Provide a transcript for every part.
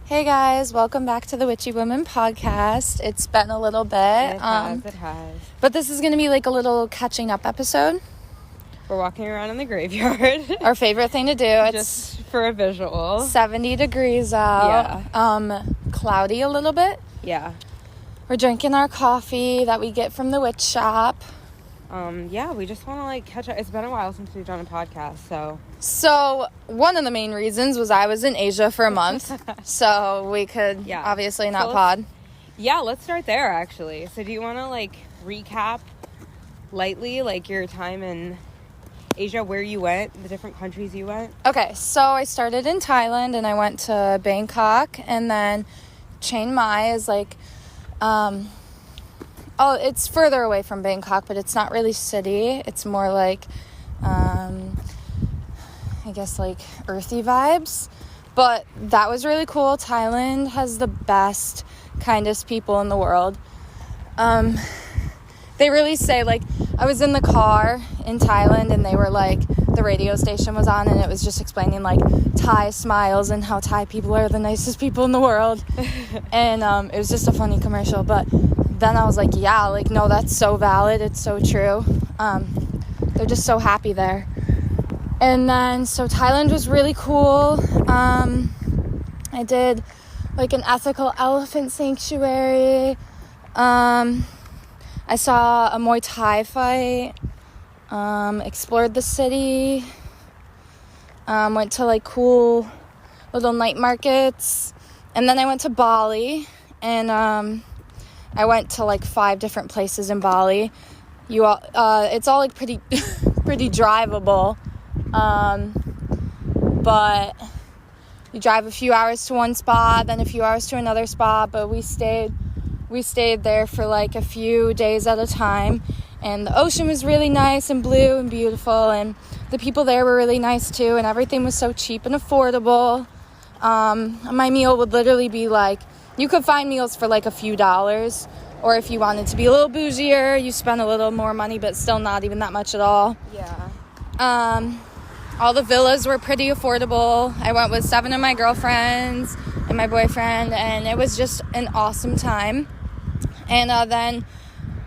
Hey guys, welcome back to the Witchy Women podcast. It's been a little bit. It has. But this is going to be like a little catching up episode. We're walking around in the graveyard. Our favorite thing to do. It's just for a visual. 70 degrees out. Yeah. Cloudy a little bit. Yeah. We're drinking our coffee that we get from the witch shop. We just want to catch up. It's been a while since we've done a podcast, So one of the main reasons was I was in Asia for a month, so we could obviously not pod. Yeah, let's start there, actually. So do you want to, recap lightly, your time in Asia, where you went, the different countries you went? Okay, so I started in Thailand, and I went to Bangkok, and then Chiang Mai is it's further away from Bangkok, but it's not really city. It's more earthy vibes. But that was really cool. Thailand has the best, kindest people in the world. They really say, I was in the car in Thailand, and they were the radio station was on, and it was just explaining Thai smiles and how Thai people are the nicest people in the world. And it was just a funny commercial, but then I was no, that's so valid. It's so true. They're just so happy there. And then, so Thailand was really cool. I did an ethical elephant sanctuary. I saw a Muay Thai fight. Explored the city. Went to cool little night markets. And then I went to Bali, and I went to 5 different places in Bali. It's all pretty pretty drivable, but you drive a few hours to one spot, then a few hours to another spot. But we stayed there for a few days at a time, and the ocean was really nice and blue and beautiful, and the people there were really nice too, and everything was so cheap and affordable. My meal would literally be you could find meals for a few dollars, or if you wanted to be a little bougier, you spend a little more money, but still not even that much at all. Yeah. All the villas were pretty affordable. I went with 7 of my girlfriends and my boyfriend, and it was just an awesome time. And then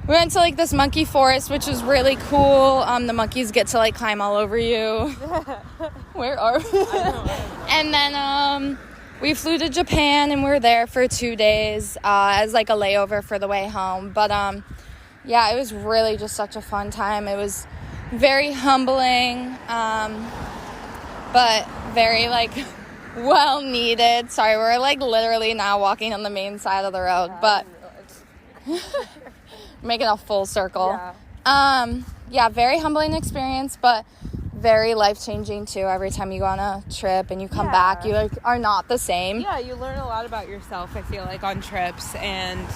we went to this monkey forest, which was really cool. The monkeys get to climb all over you. Where are we? I don't know. And then we flew to Japan, and we were there for 2 days as a layover for the way home. But it was really just such a fun time. It was very humbling, but very well needed. Sorry, we're literally now walking on the main side of the road, but making a full circle. Very humbling experience, but very life-changing too. Every time you go on a trip and you come back, you are not the same. Yeah, you learn a lot about yourself, I feel on trips, and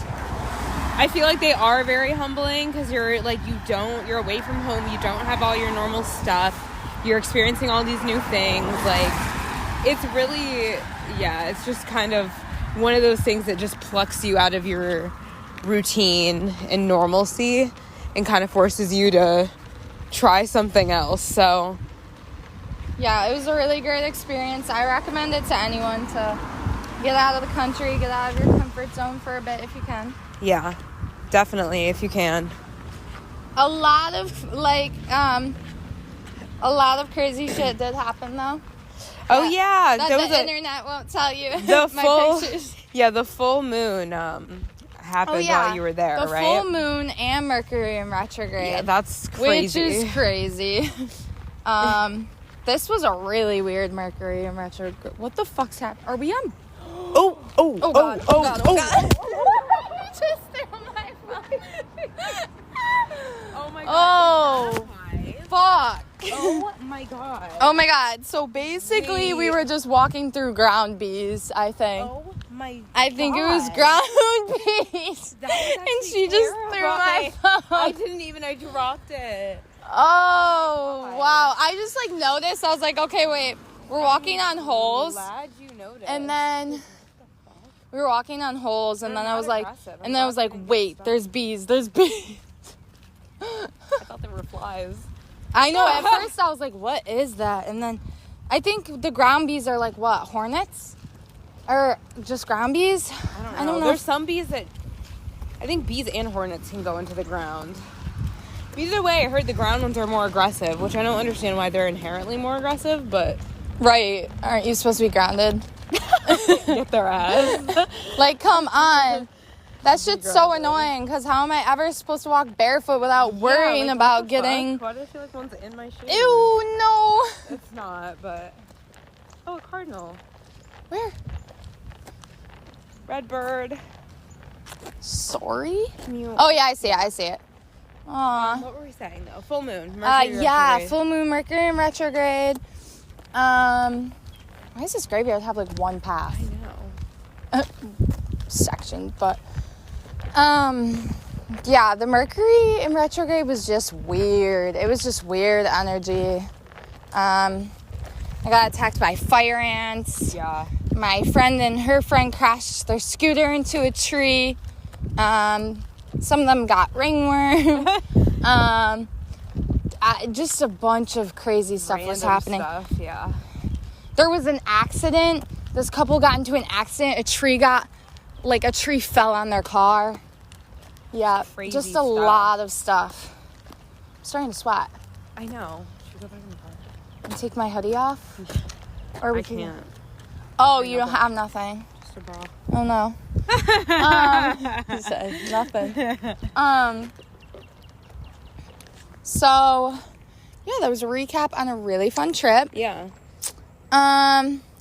I feel they are very humbling because you're you're away from home, you don't have all your normal stuff, you're experiencing all these new things. It's really, it's just kind of one of those things that just plucks you out of your routine and normalcy and kind of forces you to try something else. So it was a really great experience. I recommend it to anyone to get out of the country, get out of your comfort zone for a bit if you can. Yeah, definitely, if you can. A lot of crazy shit did happen though. Oh yeah, that the internet won't tell you. The full moon happened while you were there, right? The full moon and Mercury in retrograde. Yeah, that's crazy. Which is crazy. This was a really weird Mercury in retrograde. What the fuck's happening? Are we on? Oh God! You just threw my phone. Oh my God! Oh, fuck! Oh my God! Oh my God! So basically, we were just walking through ground bees. I think. Oh my God! I think it was ground bees. And she just threw my phone. I didn't even. I dropped it. Oh wow! I just noticed. I was okay, wait. We're walking on holes. Glad you noticed. And then we were walking on holes, and then I was wait, there's bees. I thought they were flies. I know. At first, I was what is that? And then I think the ground bees are what, hornets? Or just ground bees? I don't know. There's some bees that... I think bees and hornets can go into the ground. Either way, I heard the ground ones are more aggressive, which I don't understand why they're inherently more aggressive, but... Right. Aren't you supposed to be grounded? Get their ass. Like, come on. That shit's so annoying, because how am I ever supposed to walk barefoot without worrying about getting... Why do I feel like one's in my shoes? Ew, no. It's not, but... Oh, a cardinal. Where? Red bird. Sorry? Can you... Oh, yeah, I see it. Aw. What were we saying, though? Full moon. Mercury retrograde. Full moon, Mercury in retrograde. Why does this graveyard have, like, one path? I know. Section, but... Yeah, the Mercury in retrograde was just weird. It was just weird energy. I got attacked by fire ants. Yeah. My friend and her friend crashed their scooter into a tree. Some of them got ringworm. Just a bunch of crazy stuff was happening. Stuff, yeah. There was an accident. This couple got into an accident. A tree fell on their car. Yeah, Crazy just a stuff. lot of stuff. I'm starting to sweat. I know. Should we go back in the car? And take my hoodie off? Or we I can't. Oh, you don't have nothing. Just a bra. Oh, no. He said nothing. So, yeah, that was a recap on a really fun trip. Yeah.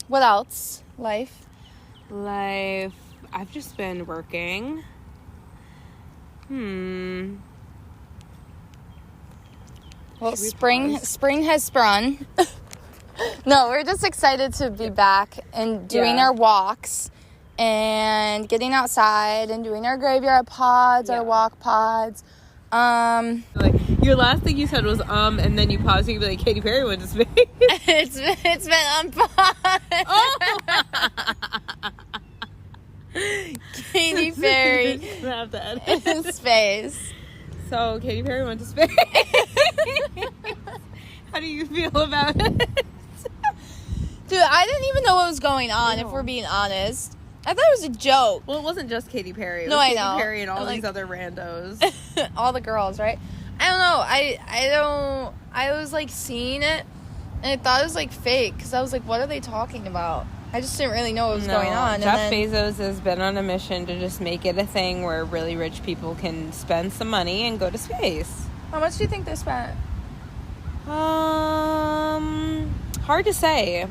What else? Life. I've just been working. Well, spring has sprung. No, we're just excited to be back and doing our walks and getting outside and doing our graveyard pods, our walk pods. Like, your last thing you said was and then you paused and you'd be like, Katy Perry went to space. It's been on pause. Oh. Katy Perry have to edit. in space. So Katy Perry went to space. How do you feel about it? Dude, I didn't even know what was going on, if we're being honest. I thought it was a joke. Well, it wasn't just Katy Perry. It no, was I Katy know. Perry and all these other randos. All the girls, right? I don't know. I was like seeing it and I thought it was like fake because I was like, what are they talking about? I just didn't really know what was going on. Jeff Bezos has been on a mission to just make it a thing where really rich people can spend some money and go to space. How much do you think they spent? Hard to say.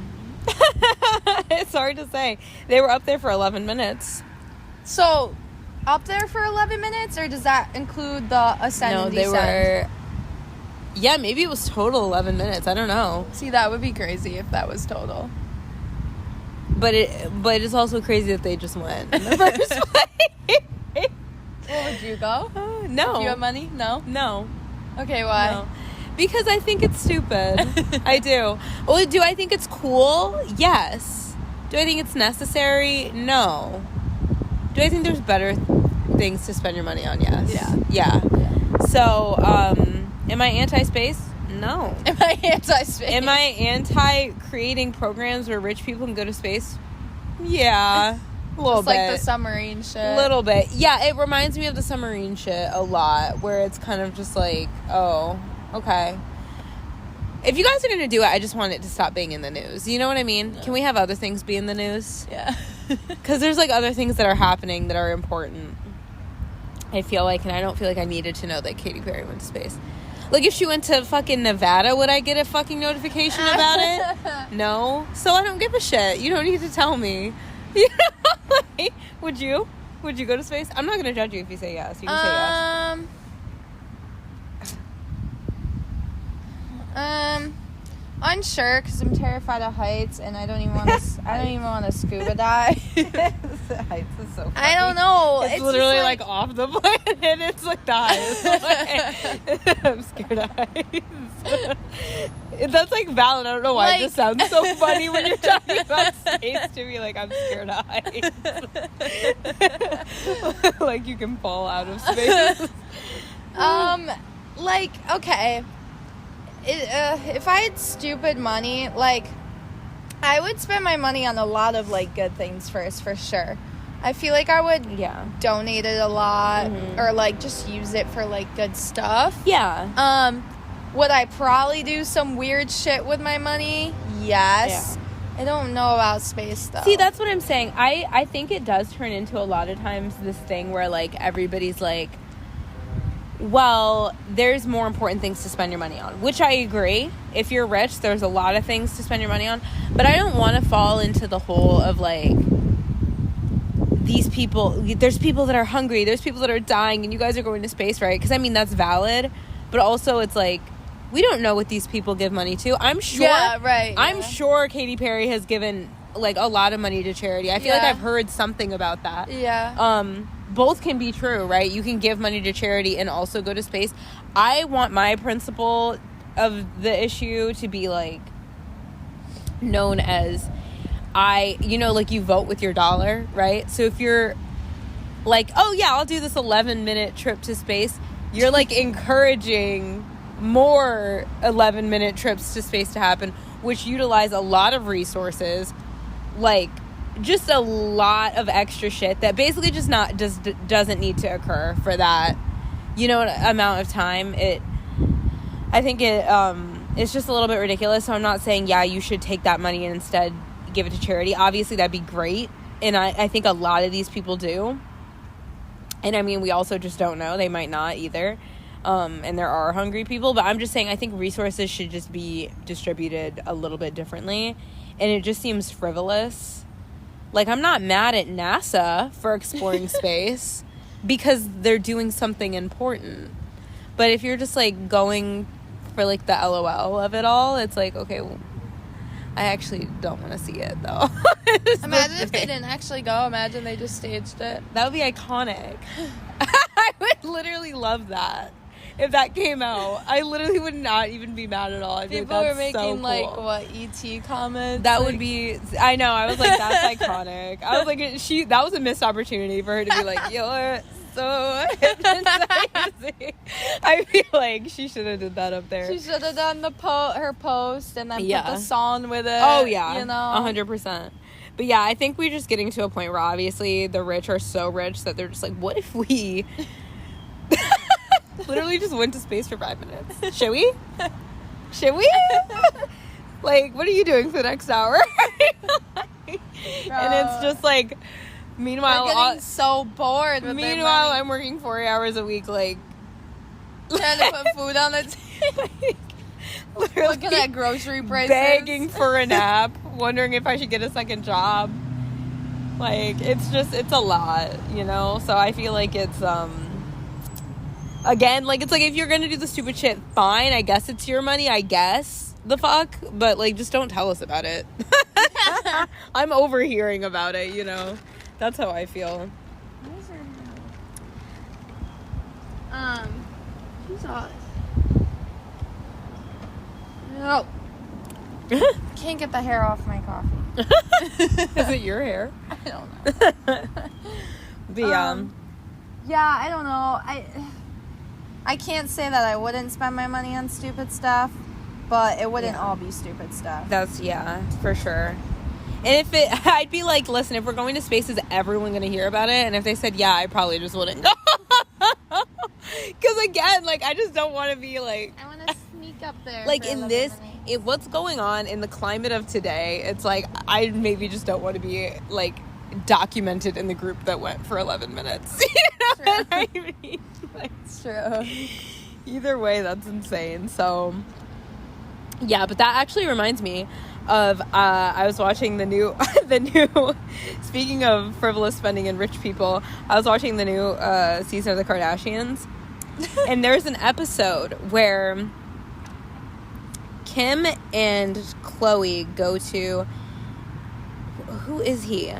It's hard to say. They were up there for 11 minutes. So, up there for 11 minutes, or does that include the ascend and descend? Were... Yeah, maybe it was total 11 minutes. I don't know. See, that would be crazy if that was total. But it's also crazy that they just went in the first place. Well, would you go? No. If you have money? No? No. Okay, why? No. Because I think it's stupid. I do. Well, do I think it's cool? Yes. Do I think it's necessary? No. Do I think there's better things to spend your money on? Yes. Yeah. So, am I anti-space? No. Am I anti-space? Am I anti-creating programs where rich people can go to space? Yeah. A little Just bit. like the submarine shit. A little bit. Yeah, it reminds me of the submarine shit a lot, where it's kind of just like, oh, okay. If you guys are going to do it, I just want it to stop being in the news. You know what I mean? Can we have other things be in the news? Yeah. Because there's, like, other things that are happening that are important. I feel like, and I don't feel like I needed to know that Katy Perry went to space. Like, if she went to fucking Nevada, would I get a fucking notification about it? No. So I don't give a shit. You don't need to tell me. You know? Like, would you? Would you go to space? I'm not going to judge you if you say yes. You can say yes. Unsure because I'm terrified of heights and I don't even want to. I don't even want to scuba dive. Heights is so funny. I don't know. It's literally like off the planet. It's like the highest. I'm scared of heights. That's like valid. I don't know why Like, it just sounds so funny when you're talking about space to me. Like, I'm scared of heights. Like you can fall out of space. Like, okay. If I had stupid money, like, I would spend my money on a lot of, like, good things first, for sure. I feel like I would donate it a lot or, like, just use it for, like, good stuff. Yeah. Would I probably do some weird shit with my money? Yes. Yeah. I don't know about space, though. See, that's what I'm saying. I think it does turn into a lot of times this thing where, like, everybody's like, well, there's more important things to spend your money on, which I agree. If you're rich, there's a lot of things to spend your money on. But I don't want to fall into the hole of, like, these people, there's people that are hungry, there's people that are dying, and you guys are going to space, right? Because, I mean, that's valid. But also, it's like, we don't know what these people give money to. I'm sure. Yeah, right. I'm sure Katy Perry has given, like, a lot of money to charity. I feel like I've heard something about that. Yeah. Both can be true, right? You can give money to charity and also go to space. I want my principle of the issue to be, like, known as, like, you vote with your dollar, right? So if you're like, oh yeah, I'll do this 11-minute trip to space, you're, like, encouraging more 11-minute trips to space to happen, which utilize a lot of resources, like, just a lot of extra shit that basically just doesn't need to occur for that, amount of time. I think it's just a little bit ridiculous. So I'm not saying, you should take that money and instead give it to charity. Obviously, that'd be great. And I think a lot of these people do. And I mean, we also just don't know. They might not either. And there are hungry people. But I'm just saying, I think resources should just be distributed a little bit differently. And it just seems frivolous. Like, I'm not mad at NASA for exploring space because they're doing something important. But if you're just, like, going for, like, the LOL of it all, it's like, okay, well, I actually don't want to see it, though. Imagine if they didn't actually go. Imagine they just staged it. That would be iconic. I would literally love that. If that came out, I literally would not even be mad at all. I'd People be like, were making, so cool. like, what, E.T. comments? That would be... I know. I was like, that's iconic. I was like, that was a missed opportunity for her to be like, you're so hypnotizing. I feel like she should have did that up there. She should have done her post and then put the song with it. Oh, yeah. 100%. But yeah, I think we're just getting to a point where obviously the rich are so rich that they're just like, what if we... literally just went to space for 5 minutes. Should we? Like, what are you doing for the next hour? And it's just like, meanwhile, we're getting so bored with meanwhile, I'm working 40 hours a week, like, trying to put food on the table. Literally looking at grocery prices, begging for a nap, wondering if I should get a second job. Like, it's a lot, So I feel like it's again, like, it's like, if you're gonna do the stupid shit, fine, I guess it's your money, I guess, the fuck, but, like, just don't tell us about it. I'm overhearing about it, that's how I feel. Jesus. No. Can't get the hair off my coffee. Is it your hair? I don't know. But yeah, I don't know. I can't say that I wouldn't spend my money on stupid stuff, but it wouldn't all be stupid stuff. That's, for sure. And I'd be like, listen, if we're going to space, is everyone going to hear about it? And if they said, I probably just wouldn't go. Because, again, like, I just don't want to be, like... I want to sneak up there. Like, in this, what's going on in the climate of today, it's like, I maybe just don't want to be, like, documented in the group that went for 11 minutes. You know what I mean? Like, it's true. Either way, that's insane. So, yeah, but that actually reminds me of, I was watching the new, speaking of frivolous spending and rich people, I was watching the new season of the Kardashians, and there's an episode where Kim and Khloe go to, who is he?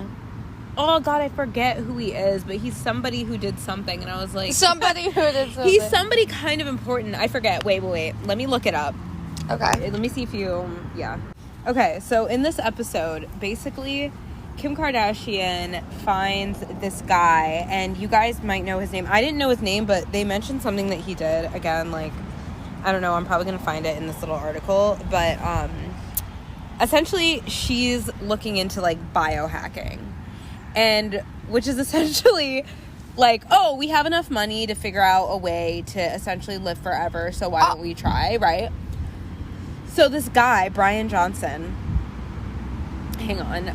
Oh, God, I forget who he is, but he's somebody who did something, and I was like... Somebody who did something. He's somebody kind of important. I forget. Wait. Let me look it up. Okay. Let me see if you... Yeah. Okay, so in this episode, basically, Kim Kardashian finds this guy, and you guys might know his name. I didn't know his name, but they mentioned something that he did. Again, like, I don't know. I'm probably going to find it in this little article, but... essentially she's looking into like biohacking, and which is essentially like, oh, we have enough money to figure out a way to essentially live forever, so why don't we try, right? So this guy, Brian Johnson, hang on,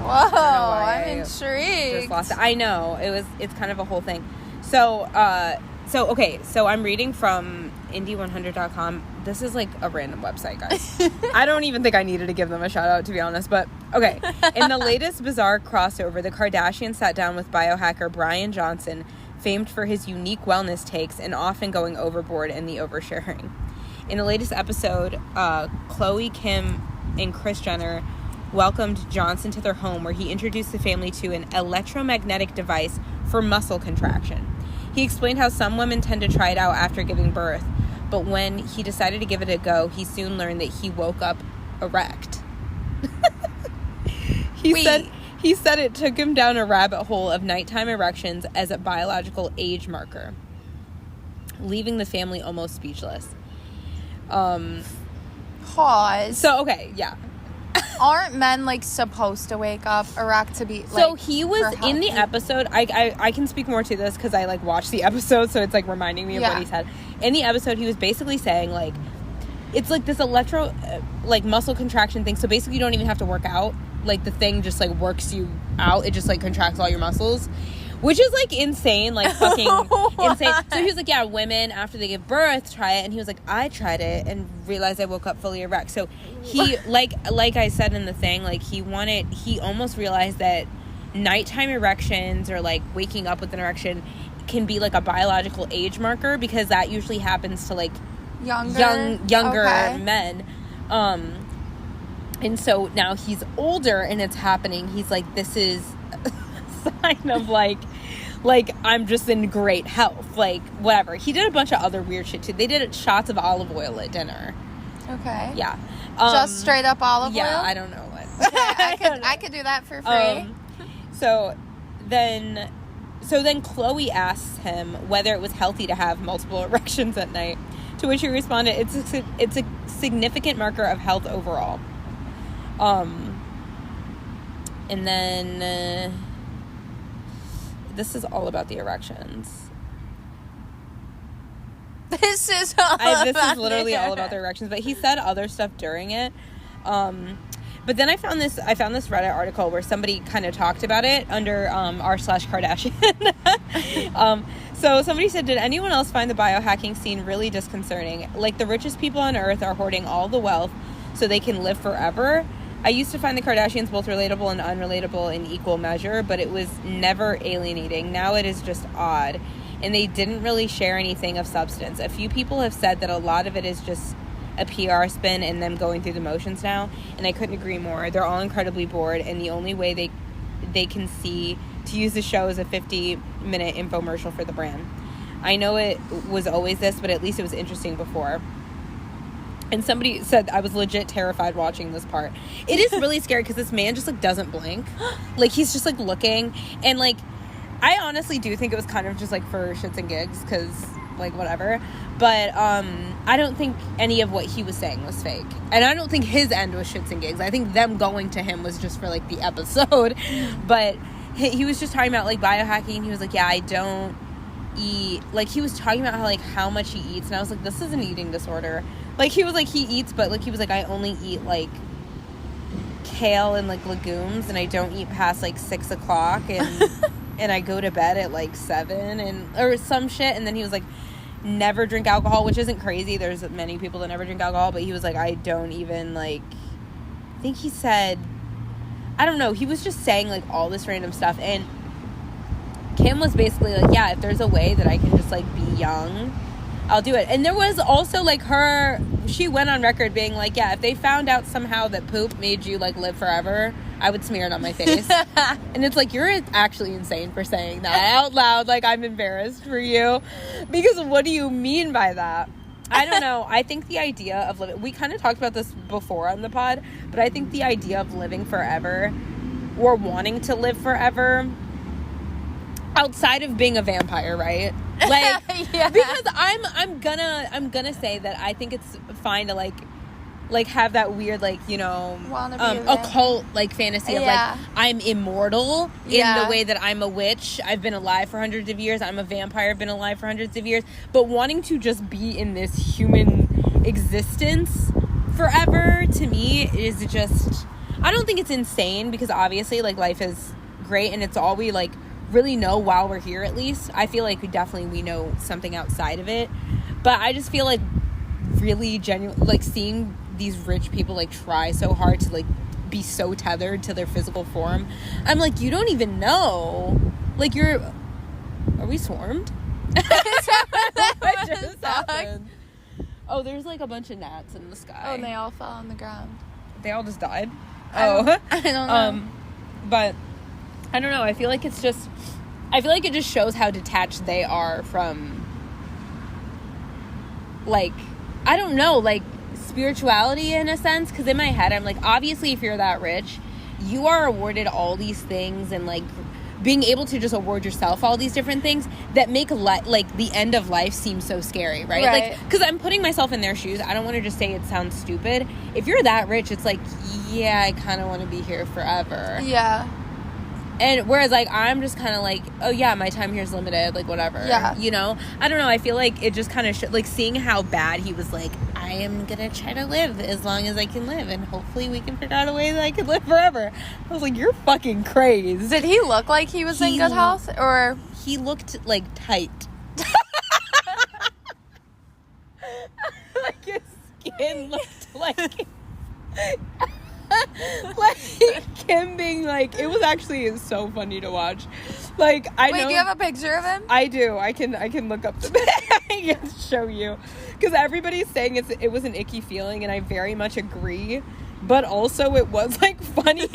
whoa, I'm intrigued. Just lost it. I know, it's kind of a whole thing. So I'm reading from indie100.com. This is like a random website, guys. I don't even think I needed to give them a shout out, to be honest, but okay. In the latest bizarre crossover, the Kardashians sat down with biohacker Brian Johnson, famed for his unique wellness takes and often going overboard in the oversharing. In the latest episode, Khloe, Kim, and Kris Jenner welcomed Johnson to their home, where he introduced the family to an electromagnetic device for muscle contraction. He explained how some women tend to try it out after giving birth, but when he decided to give it a go, he soon learned that he woke up erect. He said it took him down a rabbit hole of nighttime erections as a biological age marker, leaving the family almost speechless. Pause. So, okay, yeah. Aren't men, like, supposed to wake up erect to be, like, so he was in the episode, I can speak more to this because I, like, watched the episode, so it's, like, reminding me of what he said. In the episode, he was basically saying, like, it's, like, this muscle contraction thing, so basically you don't even have to work out. Like, the thing just, like, works you out. It just, like, contracts all your muscles. Which is, like, insane, like, fucking insane. So he was like, yeah, women, after they give birth, try it. And he was like, I tried it and realized I woke up fully erect. So he, like I said in the thing, like, he almost realized that nighttime erections or, like, waking up with an erection can be, like, a biological age marker, because that usually happens to, like, younger men. And so now he's older and it's happening. He's like, this is sign of like I'm just in great health, like whatever. He did a bunch of other weird shit too. They did shots of olive oil at dinner. Okay. Yeah. Just straight up olive oil? Yeah, I don't know what. I could do that for free. So then Khloe asks him whether it was healthy to have multiple erections at night, to which he responded, it's a significant marker of health overall. And then this is all about the erections. This is literally all about the erections, but he said other stuff during it. But then I found this Reddit article where somebody kind of talked about it under r/Kardashian. So somebody said, did anyone else find the biohacking scene really disconcerting? Like, the richest people on earth are hoarding all the wealth so they can live forever. I used to find the Kardashians both relatable and unrelatable in equal measure, but it was never alienating. Now it is just odd. And they didn't really share anything of substance. A few people have said that a lot of it is just a PR spin and them going through the motions now, and I couldn't agree more. They're all incredibly bored, and the only way they can see to use the show is a 50-minute infomercial for the brand. I know it was always this, but at least it was interesting before. And somebody said, I was legit terrified watching this part. It is really scary because this man just, like, doesn't blink. Like, he's just, like, looking. And, like, I honestly do think it was kind of just, like, for shits and gigs because, like, whatever. But I don't think any of what he was saying was fake. And I don't think his end was shits and gigs. I think them going to him was just for, like, the episode. But he was just talking about, like, biohacking. He was like, yeah, I don't eat. Like, he was talking about how much he eats. And I was like, this is an eating disorder. Like, he was like, he eats, but, like, he was like, I only eat, like, kale and, like, legumes, and I don't eat past, like, 6 o'clock, and and I go to bed at, like, 7, or some shit. And then he was like, never drink alcohol, which isn't crazy. There's many people that never drink alcohol, but he was like, I don't even, like, I think he said, I don't know, he was just saying, like, all this random stuff. And Kim was basically like, yeah, if there's a way that I can just, like, be young, I'll do it. And there was also, like, she went on record being like, yeah, if they found out somehow that poop made you, like, live forever, I would smear it on my face. And it's like, you're actually insane for saying that out loud. Like, I'm embarrassed for you. Because what do you mean by that? I don't know. I think the idea of living, we kind of talked about this before on the pod, but I think the idea of living forever, or wanting to live forever, outside of being a vampire, right? Like, yeah. Because I'm gonna say that I think it's fine to, like, like have that weird like, you know, occult like fantasy of like I'm immortal in the way that I'm a witch. I've been alive for hundreds of years. I'm a vampire. I've been alive for hundreds of years. But wanting to just be in this human existence forever, to me, is just, I don't think it's insane, because obviously like life is great and it's all we like really know while we're here. At least I feel like we know something outside of it, but I just feel like really genuine, like seeing these rich people like try so hard to like be so tethered to their physical form. I'm like, you don't even know, like are we swarmed? What just happened? Oh, there's like a bunch of gnats in the sky. Oh, and they all fell on the ground. They all just died. I don't know. But I don't know, I feel like it just shows how detached they are from, like, I don't know, like, spirituality in a sense. Because in my head, I'm like, obviously, if you're that rich, you are awarded all these things, and, like, being able to just award yourself all these different things that make, like, the end of life seem so scary, right? Like, because I'm putting myself in their shoes. I don't want to just say it sounds stupid. If you're that rich, it's like, yeah, I kind of want to be here forever. Yeah. And whereas, like, I'm just kind of like, oh, yeah, my time here is limited, like, whatever. Yeah. You know? I don't know. I feel like it just kind of, like, seeing how bad he was like, I am going to try to live as long as I can live, and hopefully we can figure out a way that I can live forever. I was like, you're fucking crazy. Did he look like he was in good health, or? He looked, like, tight. Like, his skin looked like... like him being like, it was actually so funny to watch. Like, I know. Wait, do you have a picture of him? I do. I can look up the I can show you, because everybody's saying it was an icky feeling, and I very much agree. But also it was like funny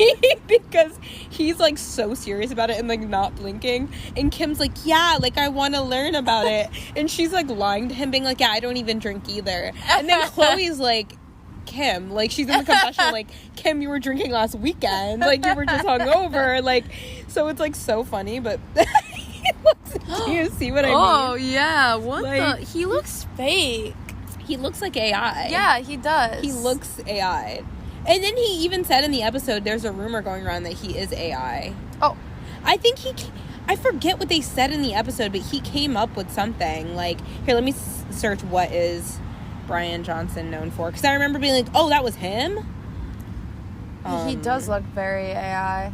because he's like so serious about it and like not blinking, and Kim's like, yeah, like I want to learn about it, and she's like lying to him, being like, yeah, I don't even drink either. And then Chloe's like, Kim, like, she's in the confession, like, Kim, you were drinking last weekend, like, you were just hungover, like, so it's, like, so funny, but do you see what I mean? Oh, yeah, what like, the? He looks fake. He looks like AI. Yeah, he does. He looks AI. And then he even said in the episode, there's a rumor going around that he is AI. Oh. I think I forget what they said in the episode, but he came up with something, like, here, let me search what is Brian Johnson known for, because I remember being like, oh, that was him. He does look very AI.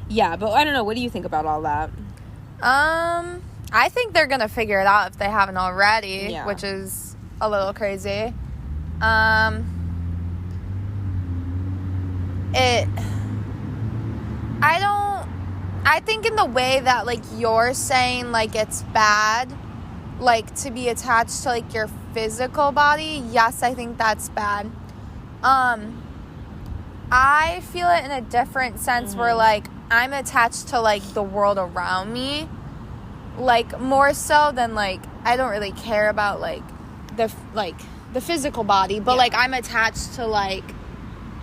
Yeah, but I don't know, what do you think about all that? I think they're gonna figure it out if they haven't already, which is a little crazy. I think in the way that, like, you're saying, like, it's bad, like, to be attached to, like, your physical body, yes, I think that's bad. I feel it in a different sense where, like, I'm attached to, like, the world around me, like, more so than, like, I don't really care about, like, the physical body, but, like, I'm attached to, like,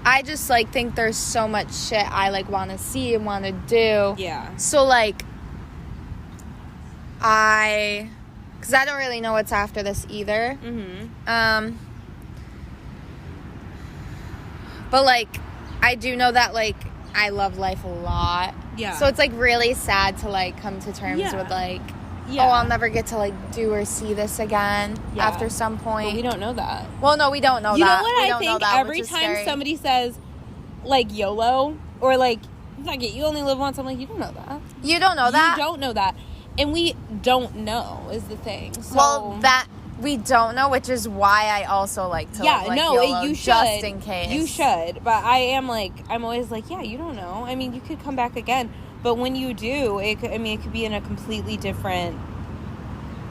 I just, like, think there's so much shit I, like, want to see and want to do. Yeah. So, like, because I don't really know what's after this either. But, like, I do know that, like, I love life a lot. Yeah. So it's, like, really sad to, like, come to terms with, like, oh, I'll never get to, like, do or see this again after some point. But we don't know that. Well, no, we don't know that. You know what we I think? Every time somebody says, like, YOLO, or, like, fuck it, you only live once, I'm like, you don't know that. You don't know that? You don't know that. And we don't know is the thing. So, well, that we don't know, which is why I also like to YOLO, you should, just in case. You should, but I'm always like, yeah, you don't know. I mean, you could come back again, but when you do, it could be in a completely different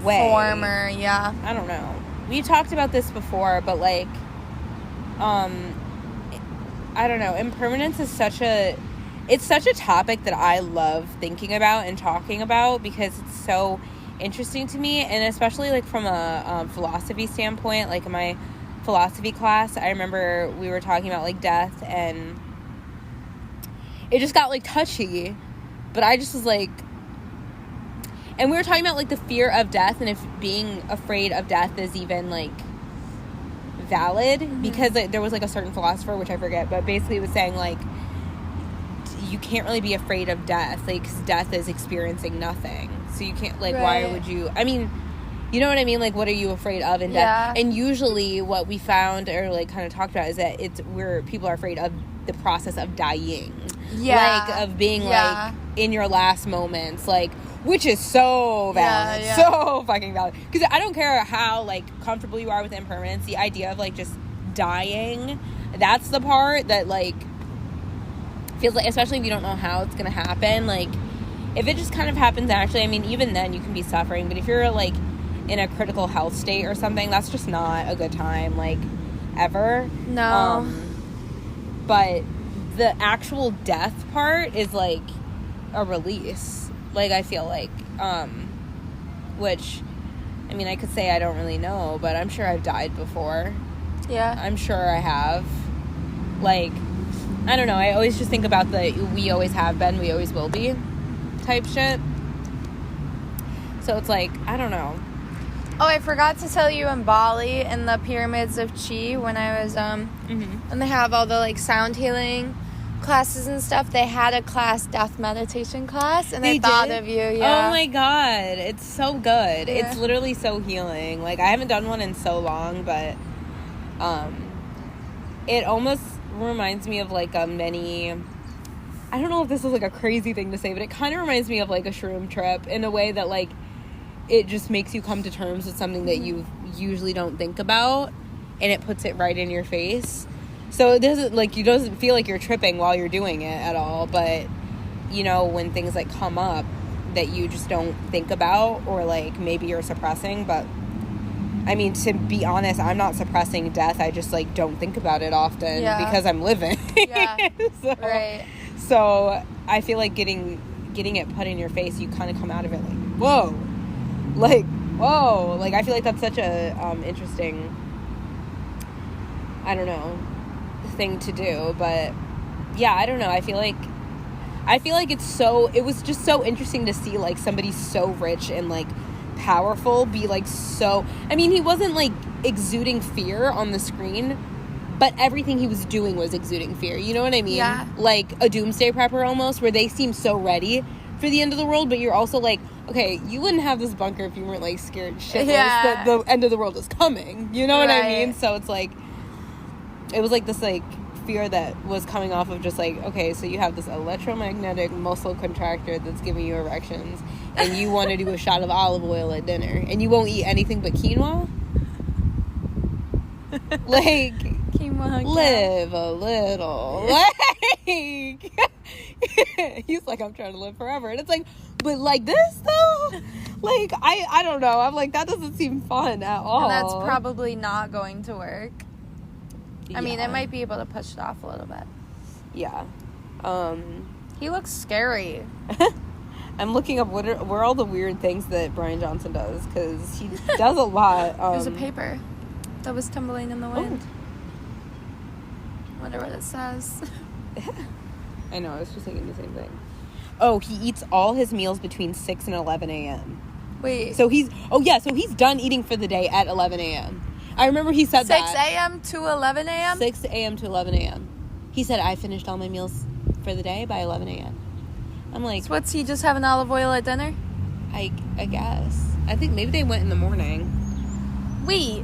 way. Former, yeah. I don't know. We talked about this before, but like, I don't know. Impermanence is such a topic that I love thinking about and talking about because it's so interesting to me, and especially like from a philosophy standpoint. Like in my philosophy class, I remember we were talking about like death, and it just got like touchy, but I just was like, and we were talking about like the fear of death, and if being afraid of death is even like valid because there was, like, a certain philosopher, which I forget, but basically was saying, like, you can't really be afraid of death, like, 'cause death is experiencing nothing. So you can't, like, why would you, I mean, you know what I mean? Like, what are you afraid of in death? And usually what we found or, like, kind of talked about is that it's where people are afraid of the process of dying. Like, of being, like, in your last moments, like, which is so valid. So fucking valid. Because I don't care how, like, comfortable you are with impermanence, the idea of, like, just dying, that's the part that, like, feels like, especially if you don't know how it's going to happen, like, if it just kind of happens naturally, I mean, even then you can be suffering, but if you're, like, in a critical health state or something, that's just not a good time, like, ever. No. But the actual death part is, like, a release, like, I feel like, which, I mean, I could say I don't really know, but I'm sure I've died before. Yeah. I'm sure I have. Like, I don't know, I always just think about the we always have been, we always will be type shit. So it's like, I don't know. Oh, I forgot to tell you, in Bali, in the pyramids of Chi, when I was, and they have all the, like, sound healing classes and stuff, they had a class, death meditation class, and they thought of you. Oh my god, it's so good. It's literally so healing. Like, I haven't done one in so long, but it almost reminds me of, like, a mini, I don't know if this is, like, a crazy thing to say, but it kind of reminds me of, like, a shroom trip in a way that, like, it just makes you come to terms with something that you usually don't think about, and it puts it right in your face. So it doesn't, like, you doesn't feel like you're tripping while you're doing it at all, but, you know, when things, like, come up that you just don't think about, or, like, maybe you're suppressing, but, I mean, to be honest, I'm not suppressing death, I just, like, don't think about it often because I'm living. So I feel like getting it put in your face, you kind of come out of it like, whoa. Like, whoa. Like, I feel like that's such a interesting, I don't know, thing to do. But, yeah, I don't know. I feel like it was just so interesting to see, like, somebody so rich and, like, powerful be, like, so, I mean, he wasn't, like, exuding fear on the screen, but everything he was doing was exuding fear. You know what I mean? Yeah. Like a doomsday prepper almost, where they seem so ready for the end of the world, but you're also like, okay, you wouldn't have this bunker if you weren't, like, scared shitless that the end of the world is coming. You know what I mean? So it's like, it was like this, like, fear that was coming off of just, like, okay, so you have this electromagnetic muscle contractor that's giving you erections, and you want to do a shot of olive oil at dinner, and you won't eat anything but quinoa? Like, quinoa, live a little. Like, he's like, I'm trying to live forever. And it's like, but, like, this, though? Like, I don't know. I'm like, that doesn't seem fun at all. And that's probably not going to work. I mean, it might be able to push it off a little bit. Yeah. He looks scary. I'm looking up what are all the weird things that Brian Johnson does, because he does a lot. There's a paper that was tumbling in the wind. Wonder what it says. I know, I was just thinking the same thing. Oh, he eats all his meals between 6 and 11 a.m. Wait. So he's done eating for the day at 11 a.m. I remember he said 6 a.m. to 11 a.m.? 6 a.m. to 11 a.m. He said, I finished all my meals for the day by 11 a.m. I'm like... So what's he just having olive oil at dinner? I guess. I think maybe they went in the morning. Wait.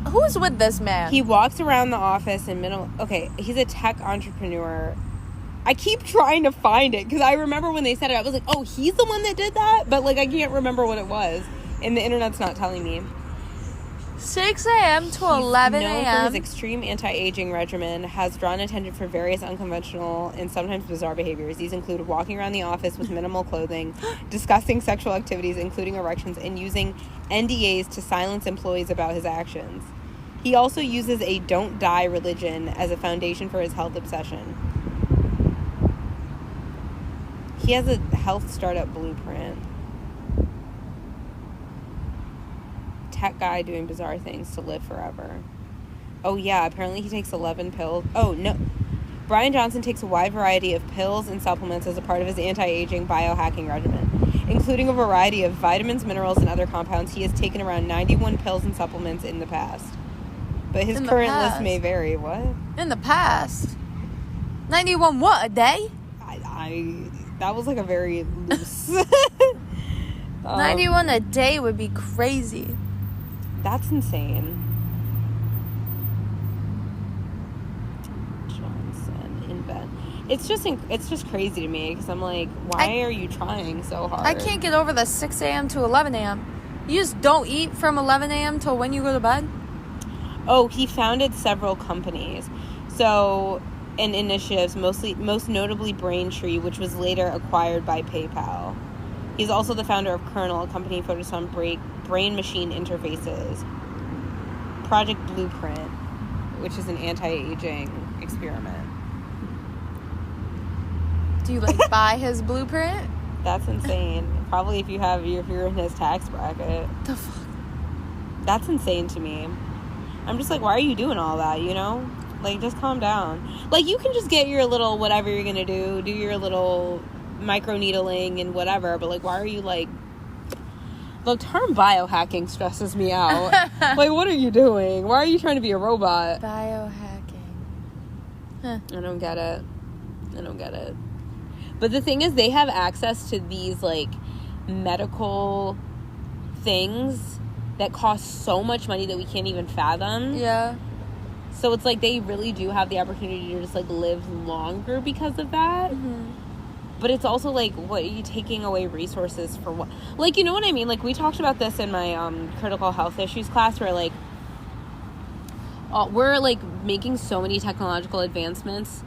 Who's with this man? He walks around the office in middle... Okay, he's a tech entrepreneur. I keep trying to find it, because I remember when they said it, I was like, oh, he's the one that did that? But, like, I can't remember what it was. And the internet's not telling me. 6 a.m. to 11 a.m. He's known for his extreme anti-aging regimen, has drawn attention for various unconventional and sometimes bizarre behaviors. These include walking around the office with minimal clothing, discussing sexual activities, including erections, and using NDAs to silence employees about his actions. He also uses a don't die religion as a foundation for his health obsession. He has a health startup blueprint. Tech guy doing bizarre things to live forever. Oh yeah, apparently he takes 11 pills. Oh no. Brian Johnson takes a wide variety of pills and supplements as a part of his anti-aging biohacking regimen, including a variety of vitamins, minerals, and other compounds. He has taken around 91 pills and supplements in the past. But his In the current past. list may vary. What? In the past. 91 what, a day? That was like a very loose... 91 a day would be crazy. That's insane. Johnson, invent. It's just crazy to me because I'm like, why are you trying so hard? I can't get over the 6 a.m. to 11 a.m. You just don't eat from 11 a.m. till when you go to bed? Oh, he founded several companies. So, and initiatives, most notably Braintree, which was later acquired by PayPal. He's also the founder of Kernel, a company focused on brain-machine interfaces. Project Blueprint, which is an anti-aging experiment. Do you, buy his blueprint? That's insane. Probably if you're in his tax bracket. The fuck? That's insane to me. I'm just like, why are you doing all that, you know? Just calm down. You can just get your little whatever you're gonna do your little microneedling and whatever, but why are you the term biohacking stresses me out. What are you doing? Why are you trying to be a robot? Biohacking. Huh. I don't get it. But the thing is, they have access to these medical things that cost so much money that we can't even fathom. Yeah. So it's they really do have the opportunity to just live longer because of that. Mm-hmm. But it's also what are you taking away resources for what? You know what I mean? We talked about this in my critical health issues class where we're making so many technological advancements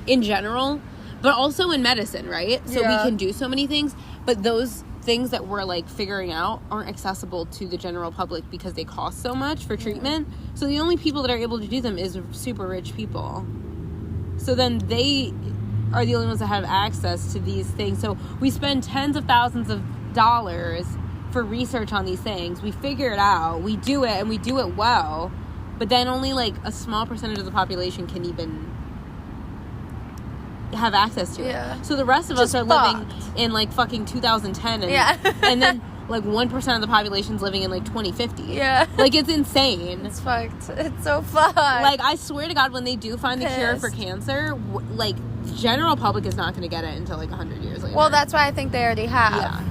in general, but also in medicine, right? So we can do so many things, but those things that we're figuring out aren't accessible to the general public because they cost so much for treatment. So the only people that are able to do them is super rich people. So then they are the only ones that have access to these things. So we spend tens of thousands of dollars for research on these things. We figure it out. We do it, and we do it well. But then only a small percentage of the population can even have access to it. So the rest of us are living in fucking 2010 and and then 1% of the population's living in 2050. Yeah. It's insane. It's fucked. It's so fucked. I swear to God, when they do find the cure for cancer, the general public is not going to get it until 100 years later. Well, that's why I think they already have.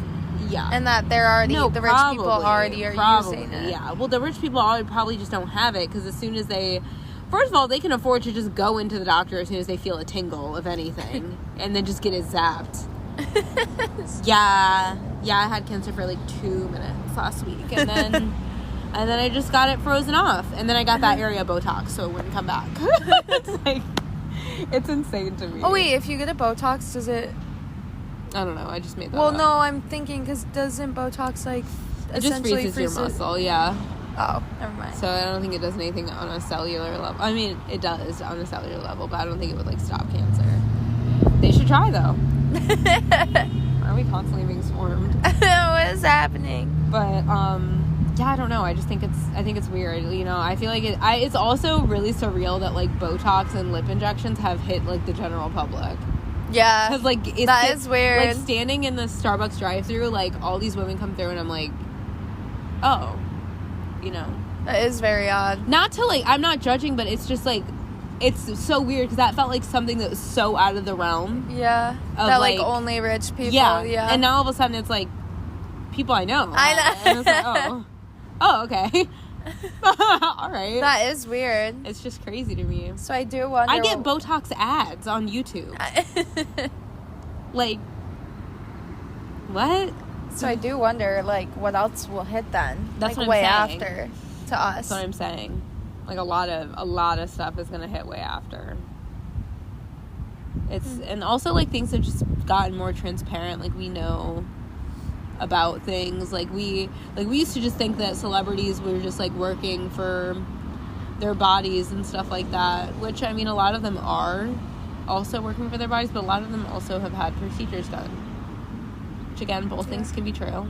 Yeah. And that they're already, the rich people already are using it. Yeah. Well, the rich people probably just don't have it because as soon as they... First of all, they can afford to just go into the doctor as soon as they feel a tingle of anything and then just get it zapped. Yeah, I had cancer for 2 minutes last week and then I just got it frozen off and then I got that area Botox so it wouldn't come back. It's it's insane to me. Oh wait, if you get a Botox, does it... I don't know, I just made that Well, up. no, I'm thinking because doesn't Botox it just essentially freezes your muscle, yeah. Oh, never mind. So I don't think it does anything on a cellular level. I mean, it does on a cellular level, but I don't think it would stop cancer. They should try though. Are we constantly being swarmed? What is happening? But yeah, I don't know. I think it's weird. You know, I feel it's also really surreal that Botox and lip injections have hit the general public. Yeah, because that is weird. Standing in the Starbucks drive-thru, all these women come through, and I'm like, oh. You know, that is very odd. Not to I'm not judging, but it's just it's so weird because that felt like something that was so out of the realm. Yeah, of, that only rich people. Yeah, yeah. And now all of a sudden it's people I know. I know. And it's oh, okay. All right. That is weird. It's just crazy to me. So I do wonder. I get Botox ads on YouTube. What? So I do wonder, what else will hit then? That's what way I'm saying. after to us. That's what I'm saying. A lot of stuff is gonna hit way after. It's and also things have just gotten more transparent. We know about things. We used to just think that celebrities were just working for their bodies and stuff like that. Which I mean, a lot of them are also working for their bodies, but a lot of them also have had procedures done. Which again, both things can be true.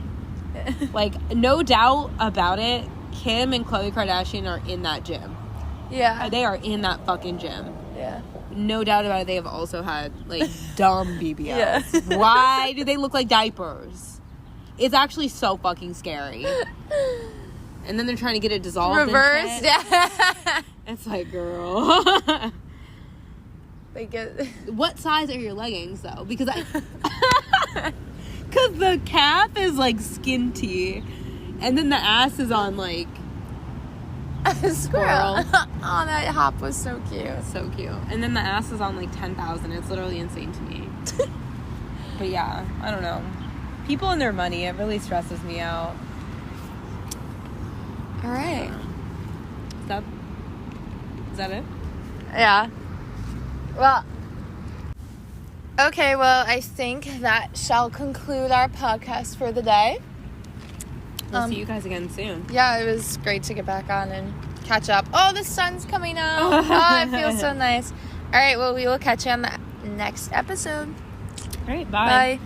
No doubt about it, Kim and Khloe Kardashian are in that gym. Yeah. They are in that fucking gym. Yeah. No doubt about it, they have also had dumb BBLs. Yeah. Why do they look like diapers? It's actually so fucking scary. And then they're trying to get it dissolved. Reversed, yeah. It's like, girl. They get... What size are your leggings, though? Because because the calf is, like, skin tee. And then the ass is on, like... A squirrel. Oh, that hop was so cute. So cute. And then the ass is on, like, 10,000. It's literally insane to me. But, yeah, I don't know. People and their money, it really stresses me out. All right. Is that it? Yeah. Well, okay, well, I think that shall conclude our podcast for the day. We'll see you guys again soon. Yeah, it was great to get back on and catch up. Oh, the sun's coming out. Oh, it feels so nice. All right, well, we will catch you on the next episode. All right, bye. Bye.